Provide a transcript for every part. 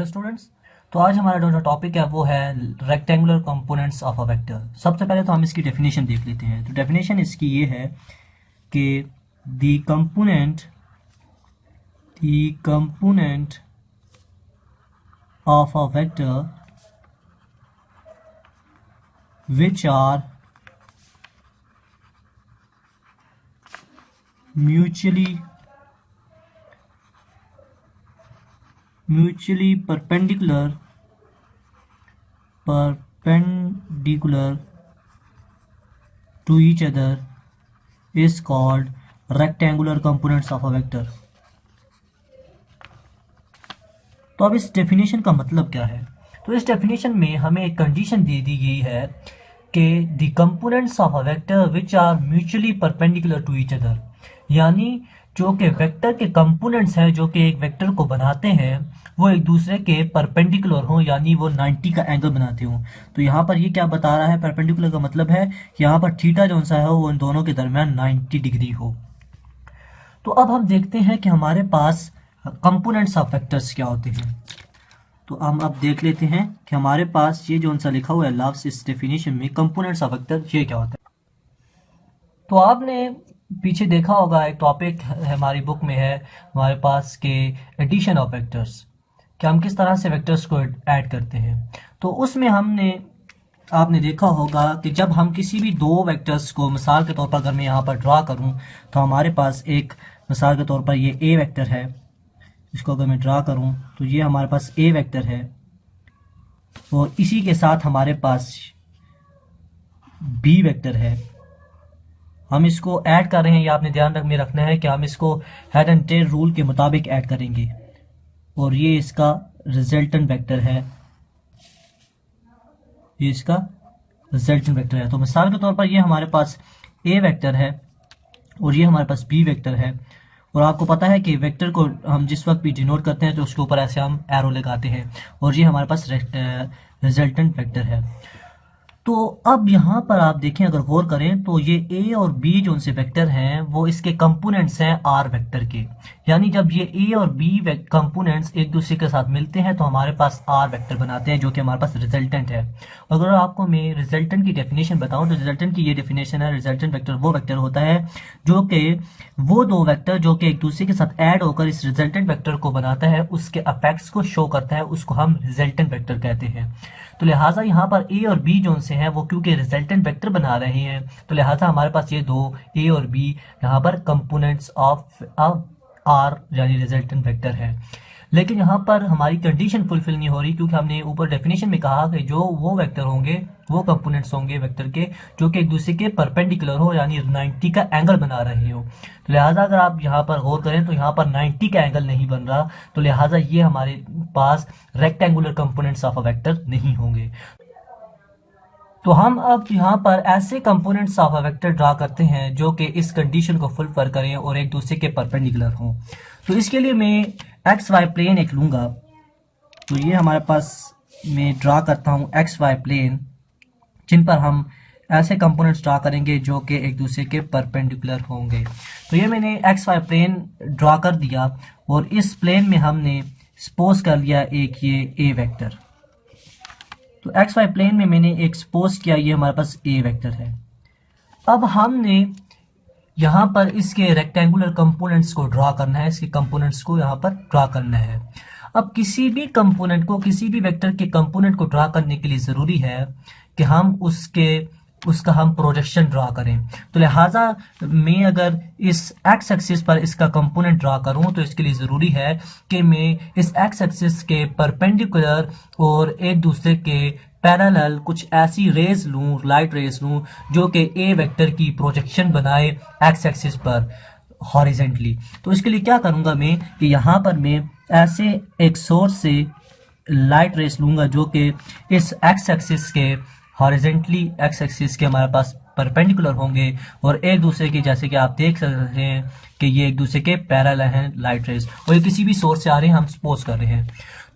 Hello students. तो आज हमारा जो टॉपिक है वो है rectangular components of a vector. सबसे पहले तो हम इसकी डेफिनेशन देख लेते हैं। तो डेफिनेशन इसकी ये है कि the component of a vector which are mutually perpendicular to each other is called rectangular components of a vector। तो अब इस डेफिनेशन का मतलब क्या है? तो इस डेफिनेशन में हमें एक कंडीशन दे दी गई है कि the components of a vector which are mutually perpendicular to each other, यानी जो कि वेक्टर के कंपोनेंट्स हैं जो कि एक वेक्टर को बनाते हैं वो एक दूसरे के परपेंडिकुलर हों, यानी वो 90 का एंगल बनाते हों। तो यहाँ पर ये क्या बता रहा है? परपेंडिकुलर का मतलब है यहाँ पर थीटा जो सा है वो इन दोनों के दरमियान 90 डिग्री हो। तो अब हम देखते हैं कि हमारे पास कंपोनेंट्स ऑफ वेक्टर्स क्या होते हैं। तो हम अब देख लेते हैं कि हमारे पास ये जो सा लिखा हुआ है लास्ट इस डेफिनेशन में कंपोनेंट्स ऑफ वेक्टर ये क्या होता है। तो आपने पीछे देखा होगा एक टॉपिक हमारी बुक में है हमारे पास के एडिशन ऑफ वेक्टर्स, कि हम किस तरह से वेक्टर्स को ऐड करते हैं। तो उसमें आपने देखा होगा कि जब हम किसी भी दो वेक्टर्स को, मिसाल के तौर पर अगर मैं यहाँ पर ड्रा करूँ तो हमारे पास एक मिसाल के तौर पर ये ए वेक्टर है, इसको अगर मैं ड्रा करूं तो ये हमारे पास ए वेक्टर है और इसी के साथ हमारे पास बी वेक्टर है। हम इसको ऐड कर रहे हैं, ये आपने ध्यान में रखना है कि हम इसको हेड एंड टेल रूल के मुताबिक ऐड करेंगे और ये इसका रिजल्टेंट वेक्टर है, ये इसका रिजल्टेंट वेक्टर है। तो मिसाल के तौर पर ये हमारे पास ए वेक्टर है और ये हमारे पास बी वेक्टर है। और आपको पता है कि वेक्टर को हम जिस वक्त भी डिनोट करते हैं तो उसके ऊपर ऐसे हम एरो लगाते हैं और ये हमारे पास रिजल्टेंट वेक्टर है। तो अब यहाँ पर आप देखें, अगर गौर करें तो ये ए और बी जो उनसे वेक्टर हैं वो इसके कंपोनेंट्स हैं आर वेक्टर के, यानी जब ये ए और बी कंपोनेंट्स एक दूसरे के साथ मिलते हैं तो हमारे पास आर वेक्टर बनाते हैं जो कि हमारे पास रिजल्टेंट है। अगर आपको मैं रिजल्टेंट की डेफिनेशन बताऊं तो रिजल्टेंट की ये डेफिनेशन है, रिजल्टेंट वेक्टर वो वेक्टर होता है जो कि वो दो वेक्टर जो कि एक दूसरे के साथ ऐड होकर इस रिजल्टेंट वेक्टर को बनाता है, उसके अपेक्स को शो करता है, उसको हम रिजल्टेंट वेक्टर कहते हैं। तो लिहाजा यहाँ पर ए और बी जो से हैं वो क्योंकि रिजल्टेंट वेक्टर बना रहे हैं तो लिहाजा हमारे पास ये दो ए और बी यहाँ पर कंपोनेंट्स ऑफ आर यानी रिजल्टेंट वेक्टर है। लेकिन यहाँ पर हमारी कंडीशन फुलफिल नहीं हो रही, क्योंकि हमने ऊपर डेफिनेशन में कहा कि जो वो वेक्टर होंगे, वो कंपोनेंट्स होंगे वेक्टर के जो कि एक दूसरे के परपेंडिकुलर हो, यानी 90 का एंगल बना रहे हो। तो लिहाजा अगर आप यहाँ पर गौर करें तो यहाँ पर 90 का एंगल नहीं बन रहा, तो लिहाजा ये हमारे पास rectangular components of a vector नहीं होंगे। तो हम अब यहाँ पर ऐसे components of a vector draw करते हैं जो कि इस कंडीशन को फुलफिल करें और एक दूसरे के परपेंडिकुलर हों। तो इसके लिए मैं एक्स वाई प्लेन एक लूँगा। तो ये हमारे पास मैं ड्रा करता हूँ एक्स वाई प्लेन, जिन पर हम ऐसे कंपोनेंट्स ड्रा करेंगे जो कि एक दूसरे के परपेंडिकुलर होंगे। तो ये मैंने एक्स वाई प्लेन ड्रा कर दिया और इस प्लेन में हमने सपोज कर लिया एक ये ए वेक्टर। तो एक्स वाई प्लेन में मैंने एक सपोज किया ये हमारे पास ए वेक्टर है। अब हमने यहाँ पर इसके रेक्टेंगुलर कंपोनेंट्स को ड्रा करना है, इसके कंपोनेंट्स को यहाँ पर ड्रा करना है। अब किसी भी कंपोनेंट को, किसी भी वेक्टर के कंपोनेंट को ड्रा करने के लिए ज़रूरी है कि हम उसका हम प्रोजेक्शन ड्रा करें। तो लिहाजा मैं अगर इस एक्स एक्सिस पर इसका कंपोनेंट ड्रा करूं तो इसके लिए ज़रूरी है कि मैं इस एक्स एक्सिस के परपेंडिकुलर और एक दूसरे के पैरेलल कुछ ऐसी रेज लूं, लाइट रेज लूं जो कि ए वेक्टर की प्रोजेक्शन बनाए एक्स एक्सिस पर हॉरिजेंटली। तो इसके लिए क्या करूंगा मैं कि यहाँ पर मैं ऐसे एक सोर्स से लाइट रेस लूंगा जो कि इस एक्स एक्सिस के हॉरिजेंटली एक्स एक्सिस के हमारे पास परपेंडिकुलर होंगे और एक दूसरे के, जैसे कि आप देख सकते हैं कि ये एक दूसरे के पैरेलल हैं लाइट रेस, और ये किसी भी सोर्स से आ रहे हैं, हम सपोज कर रहे हैं।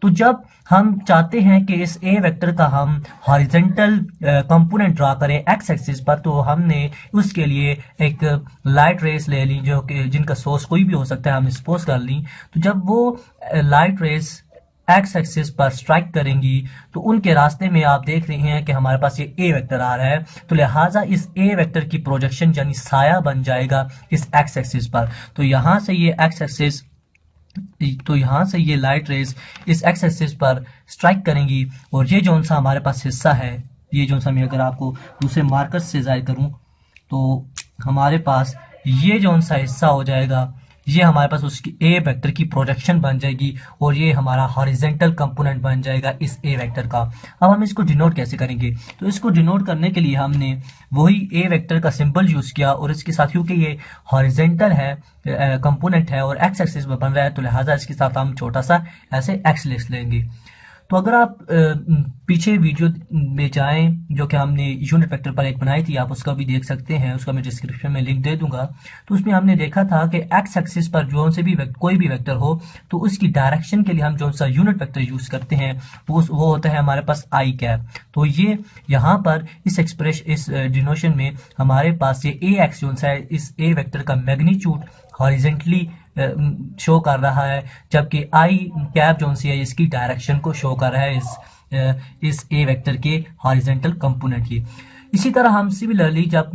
तो जब हम चाहते हैं कि इस ए वेक्टर का हम हॉरिजेंटल कंपोनेंट ड्रा करें एक्स एक्सिस पर, तो हमने उसके लिए एक लाइट रेस ले ली जो कि जिनका सोर्स कोई भी हो सकता है, हम सपोज कर ली। तो जब वो लाइट रेस एक्स एक्सिस पर स्ट्राइक करेंगी तो उनके रास्ते में आप देख रहे हैं कि हमारे पास ये ए वेक्टर आ रहा है, तो लिहाजा इस ए वेक्टर की प्रोजेक्शन यानी साया बन जाएगा इस एक्स एक्सिस पर। तो यहां से ये एक्स एक्सिस, तो यहां से ये लाइट रेज इस एक्स एक्सिस पर स्ट्राइक करेंगी और ये जो सा हमारे पास हिस्सा है, ये जो सा मैं अगर आपको दूसरे मार्कर से जाहिर करूं तो हमारे पास ये जो सा हिस्सा हो जाएगा, ये हमारे पास उसकी ए वेक्टर की प्रोजेक्शन बन जाएगी और ये हमारा हॉरिजेंटल कंपोनेंट बन जाएगा इस ए वेक्टर का। अब हम इसको डिनोट कैसे करेंगे, तो इसको डिनोट करने के लिए हमने वही ए वेक्टर का सिंबल यूज किया और इसके साथ क्योंकि ये हॉरिजेंटल है कंपोनेंट है और एक्स एक्सिस पर बन रहा है तो लिहाजा इसके साथ हम छोटा सा ऐसे एक्स लिख लेंगे। तो अगर आप पीछे वीडियो में जाएं जो कि हमने यूनिट वेक्टर पर एक बनाई थी, आप उसका भी देख सकते हैं, उसका मैं डिस्क्रिप्शन में लिंक दे दूंगा। तो उसमें हमने देखा था कि एक्स एक्सिस पर जो से भी कोई भी वेक्टर हो तो उसकी डायरेक्शन के लिए हम जो सा यूनिट वेक्टर यूज करते हैं वो होता है हमारे पास आई कैप। तो ये यहाँ पर इस डिनोशन में हमारे पास ये ए एक्स जो है इस ए वेक्टर का मैग्नीट्यूड हॉरिजेंटली शो कर रहा है, जबकि आई कैप जो है इसकी डायरेक्शन को शो कर रहा है इस ए वेक्टर के हॉरिजेंटल कंपोनेंट की। इसी तरह हम सिमिलरली जब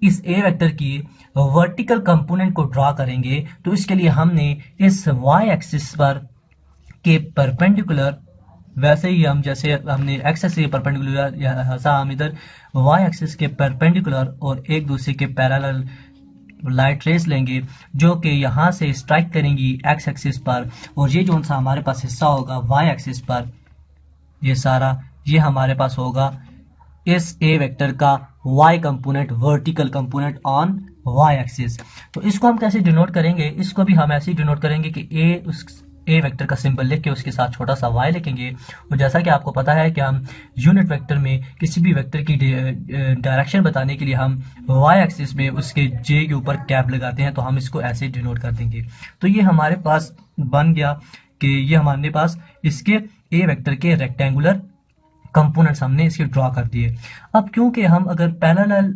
इस ए वेक्टर की वर्टिकल कंपोनेंट को ड्रा करेंगे तो इसके लिए हमने इस वाई एक्सिस पर के परपेंडिकुलर, वैसे ही हम जैसे हमने एक्स एक्सिस के परपेंडिकुलर हम इधर वाई एक्सिस के परपेंडिकुलर और एक दूसरे के पैरेलल लाइट रेस लेंगे जो कि यहाँ से स्ट्राइक करेंगी एक्स एक्सिस पर, और ये जो सा हमारे पास हिस्सा होगा वाई एक्सिस पर, ये सारा ये हमारे पास होगा इस ए वेक्टर का Y component, vertical component on Y axis. तो इसको हम कैसे डिनोट करेंगे, इसको भी हम ऐसे ही डिनोट करेंगे कि ए वेक्टर का सिंबल लिख के उसके साथ छोटा सा वाई लिखेंगे। और जैसा कि आपको पता है कि हम यूनिट वेक्टर में किसी भी वेक्टर की डायरेक्शन बताने के लिए हम वाई एक्सिस में उसके जे के ऊपर कैप लगाते हैं, तो हम इसको ऐसे डिनोट कर देंगे। तो ये हमारे पास बन गया कि ये हमारे पास इसके ए वेक्टर के रेक्टेंगुलर कंपोनेंट्स हमने इसके ड्रॉ कर दिए। अब क्योंकि हम अगर पैरेलल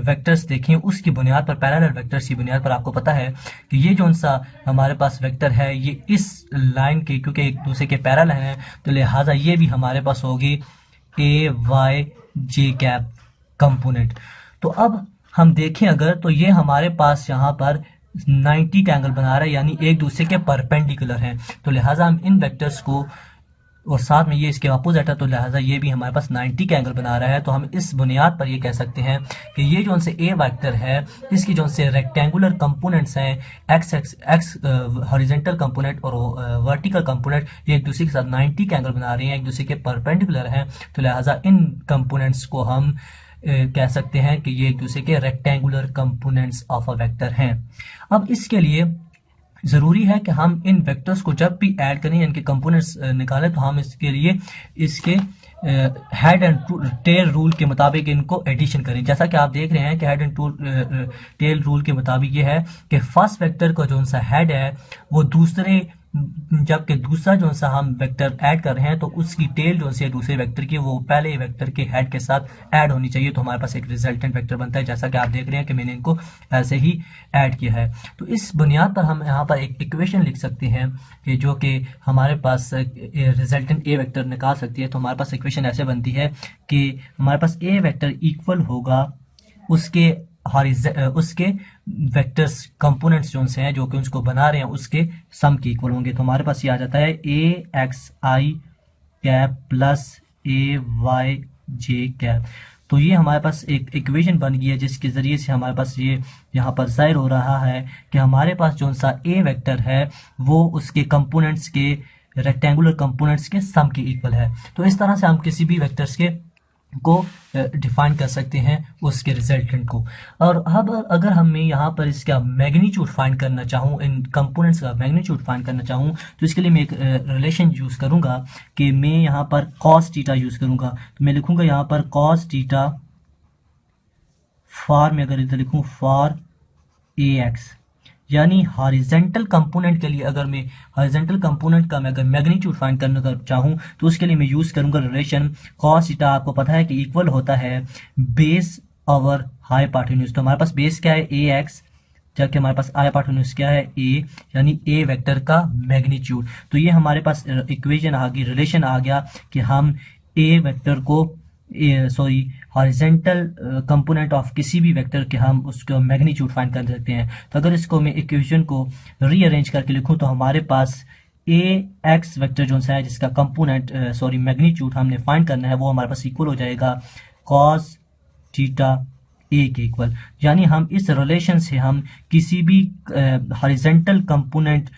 वेक्टर्स देखें उसकी बुनियाद पर, पैरेलल वेक्टर्स की बुनियाद पर आपको पता है कि ये जो सा हमारे पास वेक्टर है ये इस लाइन के क्योंकि एक दूसरे के पैरेलल हैं तो लिहाजा ये भी हमारे पास होगी ए वाई जे कैप कंपोनेंट। तो अब हम देखें अगर तो ये हमारे पास यहाँ पर 90 का एंगल बना रहा है, यानी एक दूसरे के परपेंडिकुलर हैं, तो लिहाजा हम इन वेक्टर्स को, और साथ में ये इसके अपोजिट है तो लिहाजा ये भी हमारे पास 90 का एंगल बना रहा है। तो हम इस बुनियाद पर ये कह सकते हैं कि ये जो से ए वेक्टर है इसकी जो से रेक्टेंगुलर कंपोनेंट्स हैं एक्स हॉरिजॉन्टल कंपोनेंट और वर्टिकल कंपोनेंट, ये एक दूसरे के साथ 90 का एंगल बना रहे हैं, एक दूसरे के परपेंडिकुलर हैं, तो लिहाजा इन कंपोनेंट्स को हम कह सकते हैं कि ये एक दूसरे के rectangular components of a vector हैं। अब इसके लिए जरूरी है कि हम इन वेक्टर्स को जब भी ऐड करें, इनके कंपोनेंट्स निकालें, तो हम इसके लिए इसके हेड एंड टेल रूल के मुताबिक इनको एडिशन करें। जैसा कि आप देख रहे हैं कि हेड एंड टेल रूल के मुताबिक ये है कि फर्स्ट वेक्टर का जो सा हेड है वो दूसरे, जबकि दूसरा जो सा हम वेक्टर ऐड कर रहे हैं तो उसकी टेल जो है दूसरे वेक्टर की वो पहले वेक्टर के हेड के साथ ऐड होनी चाहिए, तो हमारे पास एक रिजल्टेंट वेक्टर बनता है। जैसा कि आप देख रहे हैं कि मैंने इनको ऐसे ही ऐड किया है। तो इस बुनियाद पर हम यहाँ पर एक इक्वेशन लिख सकते हैं कि जो कि हमारे पास रिजल्टेंट ए वेक्टर निकाल सकती है। तो हमारे पास इक्वेशन ऐसे बनती है कि हमारे पास ए वेक्टर इक्वल होगा उसके वेक्टर्स कंपोनेंट्स जो हैं जो कि उसको बना रहे हैं उसके सम के इक्वल होंगे। तो हमारे पास ये आ जाता है ए x I cap plus A Y J cap. तो ये हमारे पास एक इक्वेशन बन गई है जिसके जरिए से हमारे पास ये यहाँ पर जाहिर हो रहा है कि हमारे पास जो सा ए वेक्टर है वो उसके कंपोनेंट्स के रेक्टेंगुलर कंपोनेंट्स के सम के इक्वल है। तो इस तरह से हम किसी भी वेक्टर्स के को डिफाइन कर सकते हैं उसके रिजल्टेंट को। और अब अगर हमें यहाँ पर इसका मैग्नीट्यूड फाइंड करना चाहूँ, इन कंपोनेंट्स का मैग्नीट्यूड फाइंड करना चाहूँ, तो इसके लिए मैं एक रिलेशन यूज करूंगा कि मैं यहाँ पर कॉस थीटा यूज करूंगा। तो मैं लिखूंगा यहाँ पर कॉस थीटा फॉर, मैं अगर इधर लिखूं फॉर ए एक्स, यानी हॉरिजॉन्टल कंपोनेंट के लिए अगर मैं हॉरिजॉन्टल कंपोनेंट का मैं अगर मैग्नीट्यूड फाइंड करना चाहूँ तो उसके लिए मैं यूज करूंगा रिलेशन कॉस थीटा। आपको पता है कि इक्वल होता है बेस ओवर हाइपोटेन्यूज। तो हमारे पास बेस क्या है ए एक्स जबकि हमारे पास आई हाइपोटेन्यूज क्या है, ए, यानी ए वेक्टर का मैग्नीट्यूड। तो ये हमारे पास इक्वेशन आ गई, रिलेशन आ गया कि हम ए वेक्टर को सॉरी हॉरिजेंटल कंपोनेंट ऑफ किसी भी वेक्टर के हम उसका मैग्नीट्यूड फाइंड कर सकते हैं। तो अगर इसको मैं इक्वेशन को रीअरेंज करके लिखूं तो हमारे पास ए एक्स वेक्टर जो है जिसका कंपोनेंट सॉरी मैग्नीट्यूड हमने फाइंड करना है वो हमारे पास इक्वल हो जाएगा कॉस थीटा ए के इक्वल। यानी हम इस रिलेशन से हम किसी भी हॉरिजेंटल कंपोनेंट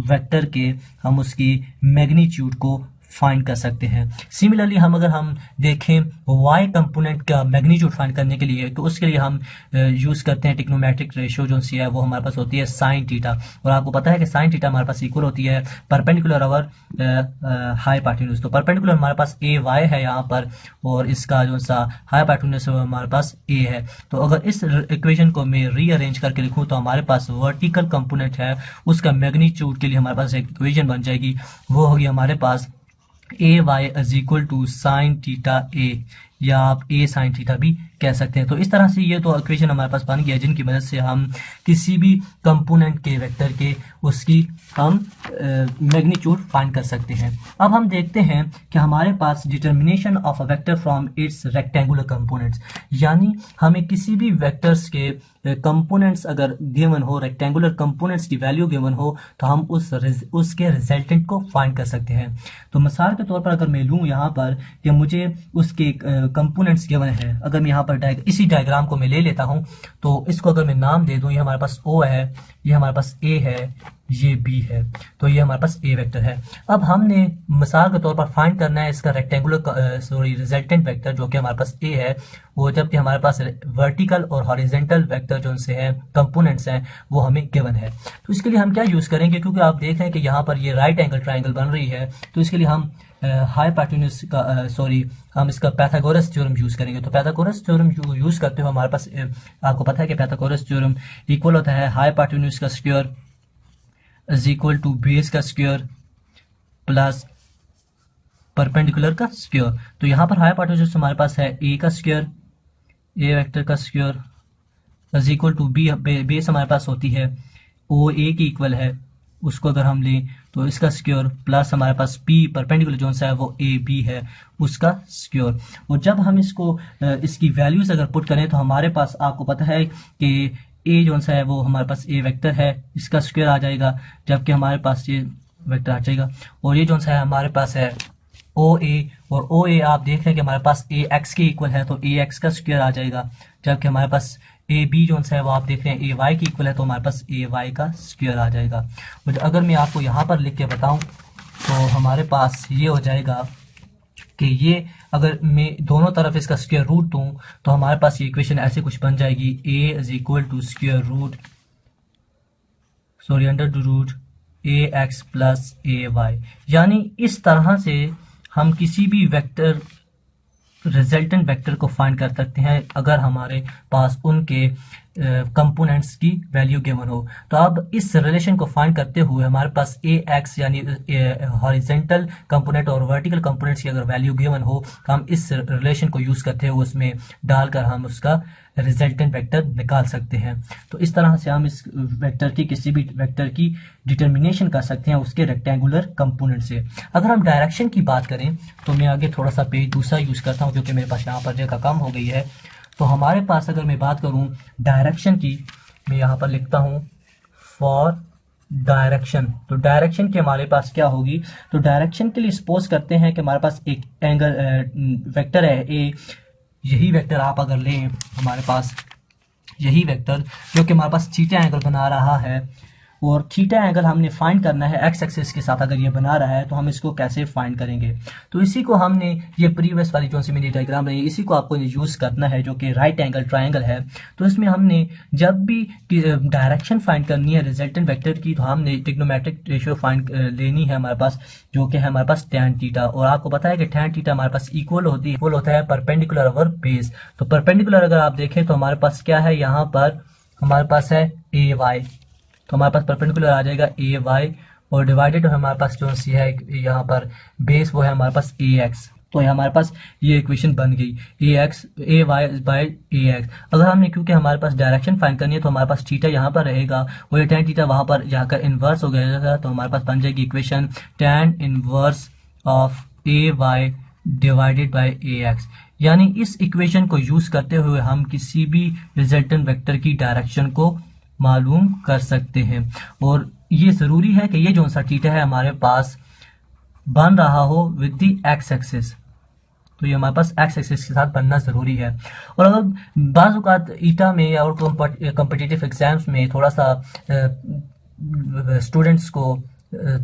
वेक्टर के हम उसकी मैग्नीट्यूड को फाइंड कर सकते हैं। सिमिलरली अगर हम देखें y कंपोनेंट का मैग्नीट्यूड फाइंड करने के लिए, तो उसके लिए हम यूज करते हैं ट्रिग्नोमेट्रिक रेशियो जो सी है वो हमारे पास होती है साइन थीटा। और आपको पता है कि साइन थीटा हमारे पास इक्वल होती है परपेंडिकुलर अवर हाइपोटेन्यूज। तो परपेंडिकुलर हमारे पास ए वाई है यहाँ पर, और इसका जो सा हाइपोटेन्यूज हमारे पास ए है। तो अगर इस इक्वेशन को मैं रीअरेंज करके लिखूं तो हमारे पास वर्टिकल कंपोनेंट है उसका मैग्नीट्यूड के लिए हमारे पास एक इक्वेशन बन जाएगी, वो होगी हमारे पास A Y is equal to sine theta A, या आप ए साइन थीटा भी कह सकते हैं। तो इस तरह से ये तो इक्वेशन हमारे पास बन गया जिनकी मदद से हम किसी भी कंपोनेंट के वेक्टर के उसकी हम मैग्नीट्यूड फाइंड कर सकते हैं। अब हम देखते हैं कि हमारे पास determination of a vector from its rectangular components, यानी हमें किसी भी वेक्टर्स के कंपोनेंट्स अगर गिवन हो, रेक्टेंगुलर कंपोनेंट्स की वैल्यू गिवन हो, तो हम उसके रिजल्टेंट को फाइंड कर सकते हैं। तो मिसाल के तौर पर अगर मैं लूँ यहाँ पर कि मुझे उसके कंपोनेंट्स गिवन है, अगर मैं यहाँ पर इसी डायग्राम को मैं ले लेता हूँ, तो इसको अगर मैं नाम दे दूँ, ये हमारे पास O है, ये हमारे पास A है, ये B है, तो ये हमारे पास A वेक्टर है। अब हमने मिसाल के तौर पर फाइंड करना है इसका रेक्टेंगुलर सॉरी रिजल्टेंट वेक्टर जो कि हमारे पास A है, वो जबकि हमारे पास वर्टिकल और हॉरिजेंटल वेक्टर जो से है कंपोनेंट्स हैं वो हमें गिवन है। तो इसके लिए हम क्या यूज करेंगे, क्योंकि आप देख रहे हैं कि यहाँ पर ये राइट एंगल ट्राइंगल बन रही है, तो इसके लिए हम हाइपोटेन्यूज का हम इसका पाइथागोरस थ्योरम यूज करेंगे। तो पाइथागोरस थ्योरम यूज करते हुए हमारे पास आपको पता है कि पाइथागोरस थ्योरम इक्वल होता है हाइपोटेन्यूज का square is equal to base का स्क्वायर प्लस परपेंडिकुलर का स्क्वायर। तो यहाँ पर हाइपोटेन्यूज हमारे पास है ए का स्क्वायर, ए वेक्टर का square is equal to B, base हमारे पास होती है ओ ए की इक्वल है, उसको अगर हम लें तो इसका स्क्वायर प्लस हमारे पास पी परपेंडिकुलर जो सा है वो ए बी है उसका स्क्वायर। और जब हम इसको इसकी वैल्यूज अगर पुट करें तो हमारे पास आपको पता है कि ए जो सा है वो हमारे पास ए वेक्टर है, इसका स्क्वायर आ जाएगा, जबकि हमारे पास ये वेक्टर आ जाएगा। और ये जो सा है हमारे पास है ओ ए, और ओ ए आप देख रहे हैं कि हमारे पास ए एक्स के इक्वल है, तो ए एक्स का स्क्वायर आ जाएगा, जबकि हमारे पास ए बी जो है वो आप देख रहे हैं ए वाई की इक्वल है, तो हमारे पास ए वाई का स्क्वायर आ जाएगा। और अगर मैं आपको यहाँ पर लिख के बताऊँ तो हमारे पास ये हो जाएगा कि ये अगर मैं दोनों तरफ इसका स्क्वायर रूट दूँ तो हमारे पास ये इक्वेशन ऐसे कुछ बन जाएगी, A is equal to square root sorry under root A X plus A Y. यानी इस तरह से हम किसी भी वेक्टर रिजल्टेंट वेक्टर को फाइंड कर सकते हैं अगर हमारे पास उनके कंपोनेंट्स की वैल्यू गिवन हो। तो अब इस रिलेशन को फाइंड करते हुए हमारे पास ए एक्स यानी हॉरिजेंटल कंपोनेंट और वर्टिकल कंपोनेंट्स की अगर वैल्यू गिवन हो तो हम इस रिलेशन को यूज करते हुए उसमें डालकर हम उसका रिजल्टेंट वेक्टर निकाल सकते हैं। तो इस तरह से हम इस वेक्टर की किसी भी वेक्टर की डिटर्मिनेशन कर सकते हैं उसके रेक्टेंगुलर कंपोनेंट से। अगर हम डायरेक्शन की बात करें तो मैं आगे थोड़ा सा पेज दूसरा यूज करता हूँ क्योंकि मेरे पास यहाँ पर जगह कम हो गई है। तो हमारे पास अगर मैं बात करूं डायरेक्शन की, मैं यहाँ पर लिखता हूं फॉर डायरेक्शन। तो डायरेक्शन की हमारे पास क्या होगी, तो डायरेक्शन के लिए सपोज करते हैं कि हमारे पास एक एंगल वेक्टर है ए, यही वेक्टर आप अगर लें हमारे पास यही वेक्टर जो कि हमारे पास थीटा एंगल बना रहा है, और थीटा एंगल हमने फाइंड करना है एक्स एक्सिस के साथ अगर ये बना रहा है तो हम इसको कैसे फाइंड करेंगे। तो इसी को हमने ये प्रीवियस वाली जो सी मेरी डायग्राम रही इसी को आपको यूज करना है जो कि राइट एंगल ट्रायंगल है। तो इसमें हमने जब भी डायरेक्शन फाइंड करनी है रिजल्टेंट वेक्टर की तो हमने ट्रिग्नोमेट्रिक रेशियो फाइंड लेनी है हमारे पास जो कि है हमारे पास tan थीटा। और आपको पता है कि tan थीटा हमारे पास इक्वल होता है परपेंडिकुलर ओवर बेस। तो परपेंडिकुलर अगर आप देखें तो हमारे पास क्या है, यहाँ पर हमारे पास है ए वाई, तो हमारे पास परपेंडिकुलर आ जाएगा ए वाई और डिवाइडेड हमारे पास जो सी है यहाँ पर बेस वो है हमारे पास ए एक्स। तो ये हमारे पास ये इक्वेशन बन गई A X A Y by A X. अगर हमने क्योंकि हमारे पास डायरेक्शन फाइंड करनी है तो हमारे पास थीटा यहाँ पर रहेगा और ये tan थीटा वहां पर जाकर इन्वर्स हो गया, तो हमारे पास बन जाएगी equation tan inverse of A Y divided by A X. यानी इस इक्वेशन को यूज करते हुए हम किसी भी रिजल्टेंट वेक्टर की डायरेक्शन को मालूम कर सकते हैं। और ये जरूरी है कि ये जो सा थीटा है हमारे पास बन रहा हो विद दी एक्स एक्सिस, तो ये हमारे पास एक्स एक्सिस के साथ बनना जरूरी है। और अगर बाज़ औक़ात ईटा में और कॉम्पिटिटिव एग्जाम्स में थोड़ा सा स्टूडेंट्स को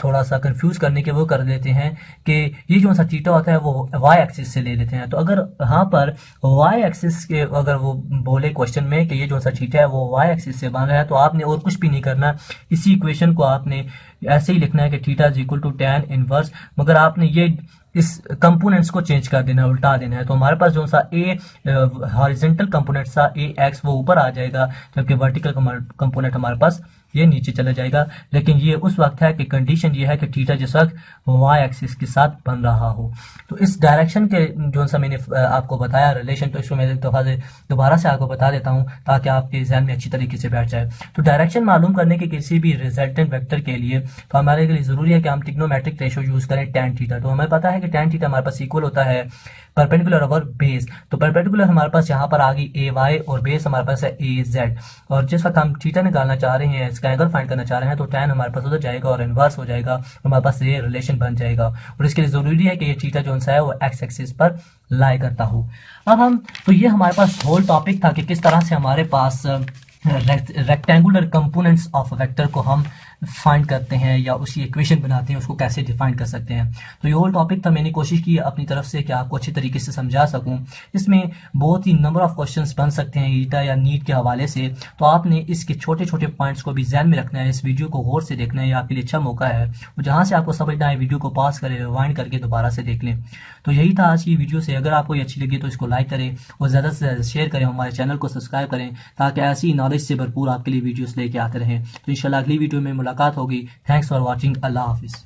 थोड़ा सा कंफ्यूज करने के वो कर देते हैं कि ये जो सा थीटा होता है वो वाई एक्सिस से ले लेते हैं। तो अगर यहाँ पर वाई एक्सिस के अगर वो बोले क्वेश्चन में कि ये जो सा थीटा है वो वाई एक्सिस से बन रहा है, तो आपने और कुछ भी नहीं करना, इसी इक्वेशन को आपने ऐसे ही लिखना है कि theta is equal to tan inverse, मगर आपने ये इस कंपोनेंट्स को चेंज कर देना है, उल्टा देना है। तो हमारे पास जो सा ए हॉरिजॉन्टल कंपोनेंट सा ए एक्स वो ऊपर आ जाएगा, जबकि वर्टिकल कंपोनेंट हमारे पास ये नीचे चला जाएगा। लेकिन ये उस वक्त है कि कंडीशन ये है कि थीटा जिस वक्त वाई एक्सिस के साथ बन रहा हो। तो इस डायरेक्शन के जो सा मैंने आपको बताया रिलेशन, तो इसको मैं दोबारा से आपको बता देता हूँ ताकि आपके ज़हन में अच्छी तरीके से बैठ जाए। तो डायरेक्शन मालूम करने के किसी भी रिजल्टेंट वेक्टर के लिए तो हमारे लिए जरूरी है कि हम ट्रिग्नोमेट्रिक रेशो यूज करें tan थीटा। तो हमें पता है कि tan थीटा हमारे पास इक्वल होता है परपेंडिकुलर ओवर बेस। तो परपेंडिकुलर हमारे पास यहाँ पर आ गई ए वाई और बेस हमारे पास है ए जेड। और जिस वक्त हम थीटा निकालना चाह रहे हैं, इसका एंगल फाइंड करना चाह रहे हैं, तो tan हमारे पास उधर जाएगा और इनवर्स हो जाएगा और हमारे पास ये रिलेशन बन जाएगा। और इसके लिए जरूरी है कि ये थीटा जो है वो एक्स एक्सिस पर लाई करता हो। अब हम तो ये हमारे पास होल टॉपिक था कि किस तरह से हमारे पास रेक्टेंगुलर कंपोनेंट्स ऑफ वेक्टर को हम फाइंड करते हैं या उसकी इक्वेशन बनाते हैं, उसको कैसे डिफाइन कर सकते हैं। तो ये होल टॉपिक था, मैंने कोशिश की अपनी तरफ से कि आपको अच्छी तरीके से समझा सकूं। इसमें बहुत ही नंबर ऑफ क्वेश्चंस बन सकते हैं ईटा या नीट के हवाले से, तो आपने इसके छोटे छोटे पॉइंट्स को भी ध्यान में रखना है, इस वीडियो को गौर से देखना है, ये आपके लिए अच्छा मौका है। और जहाँ से आपको समझना है वीडियो को पॉज करें, रिवाइंड करके दोबारा से देख लें। तो यही था आज की वीडियो से। अगर आपको ये अच्छी लगी तो इसको लाइक करें और ज़्यादा से ज़्यादा शेयर करें, हमारे चैनल को सब्सक्राइब करें ताकि ऐसी नॉलेज से भरपूर आपके लिए वीडियोस लेके आते रहें। तो इंशाल्लाह अगली वीडियो में मुलाकात होगी। Thanks for watching. अल्लाह हाफिज़।